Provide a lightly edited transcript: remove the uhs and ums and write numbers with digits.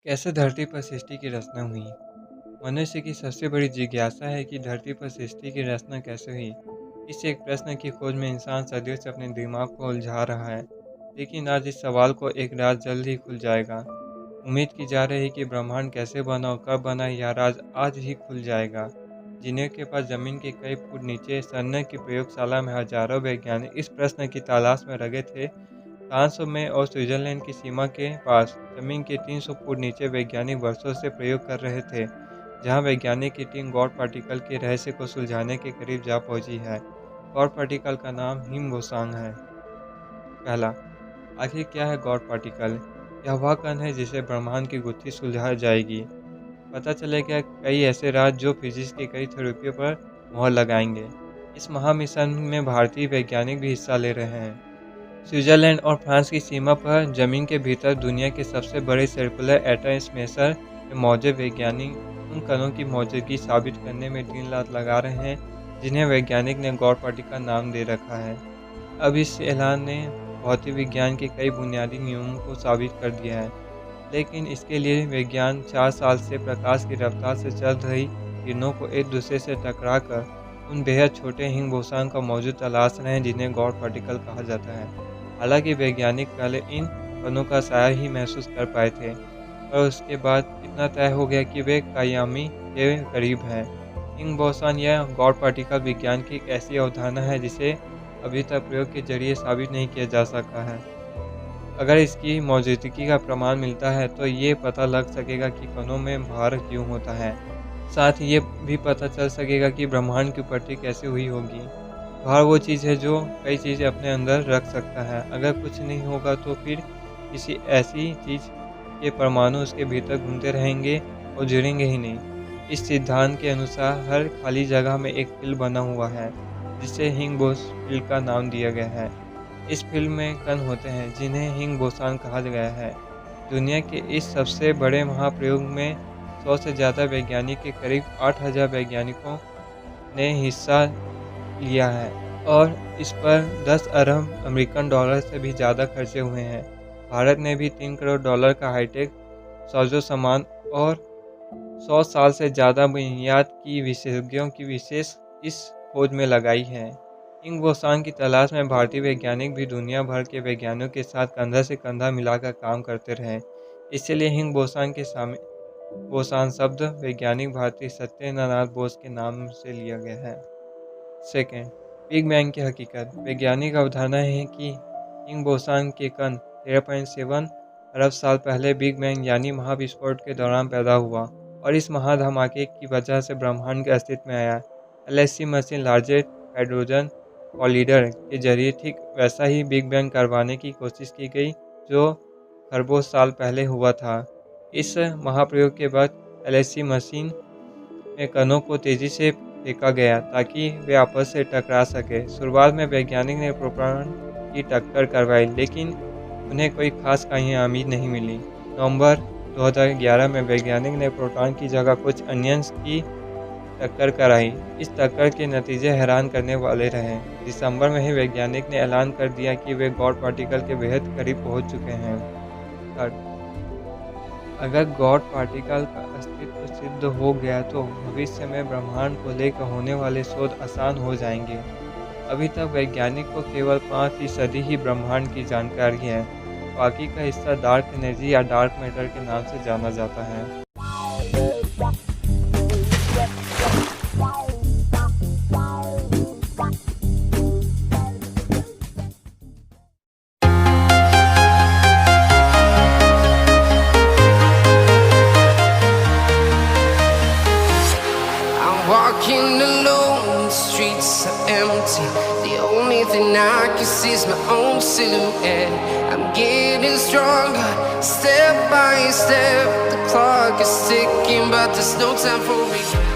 कैसे धरती पर सृष्टि की रचना हुई? मनुष्य की सबसे बड़ी जिज्ञासा है कि धरती पर सृष्टि की रचना कैसे हुई। इस एक प्रश्न की खोज में इंसान सदियों से अपने दिमाग को उलझा रहा है, लेकिन आज इस सवाल को एक राज जल्द ही खुल जाएगा। उम्मीद की जा रही है कि ब्रह्मांड कैसे बना और कब बना, यह राज आज ही खुल जाएगा। जिन्हें के पास जमीन के कई फुट नीचे सन्ना की प्रयोगशाला में हजारों वैज्ञानिक इस प्रश्न की तलाश में लगे थे। फ्रांस में और स्विट्जरलैंड की सीमा के पास जमीन के 300 फुट नीचे वैज्ञानिक वर्षों से प्रयोग कर रहे थे, जहां वैज्ञानिक की टीम गॉड पार्टिकल के रहस्य को सुलझाने के करीब जा पहुंची है। गॉड पार्टिकल का नाम हिम बोसांग है। पहला, आखिर क्या है गॉड पार्टिकल? यह वह कण है जिसे ब्रह्मांड की गुत्थी सुलझा जाएगी। पता चलेगा कई ऐसे राज जो फिजिक्स के कई थ्योरियों पर मोहर लगाएंगे। इस महामिशन में भारतीय वैज्ञानिक भी हिस्सा ले रहे हैं। स्विट्जरलैंड और फ्रांस की सीमा पर जमीन के भीतर दुनिया के सबसे बड़े सर्कुलर एटम स्मैशर में मौजूद वैज्ञानिक उन कणों की मौजूदगी साबित करने में दिन रात लगा रहे हैं, जिन्हें वैज्ञानिक ने गॉड पार्टिकल नाम दे रखा है। अब इस ऐलान ने भौतिक विज्ञान के कई बुनियादी नियमों को साबित कर दिया है, लेकिन इसके लिए विज्ञान 4 साल से प्रकाश की रफ्तार से चल रही किरणों को एक दूसरे से टकरा कर उन बेहद छोटे हिंग बोसान का मौजूद तलाश रहे हैं, जिन्हें गॉड पार्टिकल कहा जाता है। हालांकि वैज्ञानिक पहले इन कणों का साया ही महसूस कर पाए थे, और उसके बाद इतना तय हो गया कि वे कायामी के करीब हैं। हिंग बोसान या गॉड पार्टिकल विज्ञान की एक ऐसी अवधारणा है जिसे अभी तक प्रयोग के जरिए साबित नहीं किया जा सका है। अगर इसकी मौजूदगी का प्रमाण मिलता है तो ये पता लग सकेगा कि कणों में भार क्यों होता है। साथ ही ये भी पता चल सकेगा कि ब्रह्मांड की उत्पत्ति कैसे हुई होगी। भार वो चीज़ है जो कई चीज़ें अपने अंदर रख सकता है। अगर कुछ नहीं होगा तो फिर किसी ऐसी चीज़ के परमाणु उसके भीतर घूमते रहेंगे और जुड़ेंगे ही नहीं। इस सिद्धांत के अनुसार हर खाली जगह में एक फील्ड बना हुआ है, जिसे हिंग बोस फील्ड का नाम दिया गया है। इस फील्ड में कण होते हैं जिन्हें हिंग बोसान कहा गया है। दुनिया के इस सबसे बड़े महाप्रयोग में 100 से ज़्यादा वैज्ञानिक के करीब 8000 वैज्ञानिकों ने हिस्सा लिया है, और इस पर 10 अरब अमेरिकन डॉलर से भी ज़्यादा खर्चे हुए हैं। भारत ने भी 3 करोड़ डॉलर का हाईटेक साजो सामान और 100 साल से ज़्यादा बुनियाद की विशेषज्ञों की विशेष इस खोज में लगाई है। हिंग बोसान की तलाश में भारतीय वैज्ञानिक भी दुनिया भर के वैज्ञानिकों के साथ कंधा से कंधा मिलाकर काम करते रहे। इसलिए हिंग बोसान के सामने बोसान शब्द वैज्ञानिक भारतीय सत्येंद्रनाथ बोस के नाम से लिया गया है। सेकेंड, बिग बैंग की हकीकत। वैज्ञानिक अवधारणा है कि हिंग बोसान के कण 13.7 अरब साल पहले बिग बैंग यानी महाविस्फोट के दौरान पैदा हुआ, और इस महाधमाके की वजह से ब्रह्मांड के अस्तित्व में आया। एलएचसी मशीन लार्जेस्ट हाइड्रोजन कॉलिडर के जरिए ठीक वैसा ही बिग बैंग करवाने की कोशिश की गई जो खरबों साल पहले हुआ था। इस महाप्रयोग के बाद एलएचसी मशीन में कणों को तेजी से फेंका गया ताकि वे आपस से टकरा सके। शुरुआत में वैज्ञानिक ने प्रोटॉन की टक्कर करवाई, लेकिन उन्हें कोई खास कामयाबी नहीं मिली। नवंबर 2011 में वैज्ञानिक ने प्रोटॉन की जगह कुछ अनियंस की टक्कर कराई। इस टक्कर के नतीजे हैरान करने वाले रहे। दिसंबर में ही वैज्ञानिक ने ऐलान कर दिया कि वे गॉड पार्टिकल के बेहद करीब पहुंच चुके हैं। थर्ड, अगर गॉड पार्टिकल का अस्तित्व सिद्ध हो गया तो भविष्य में ब्रह्मांड को लेकर होने वाले शोध आसान हो जाएंगे। अभी तक वैज्ञानिक को केवल 5% ही ब्रह्मांड की जानकारी है। बाकी का हिस्सा डार्क एनर्जी या डार्क मैटर के नाम से जाना जाता है। Walking alone, the streets are empty. The only thing I can see is my own silhouette. I'm getting stronger, step by step. The clock is ticking, but there's no time for regret.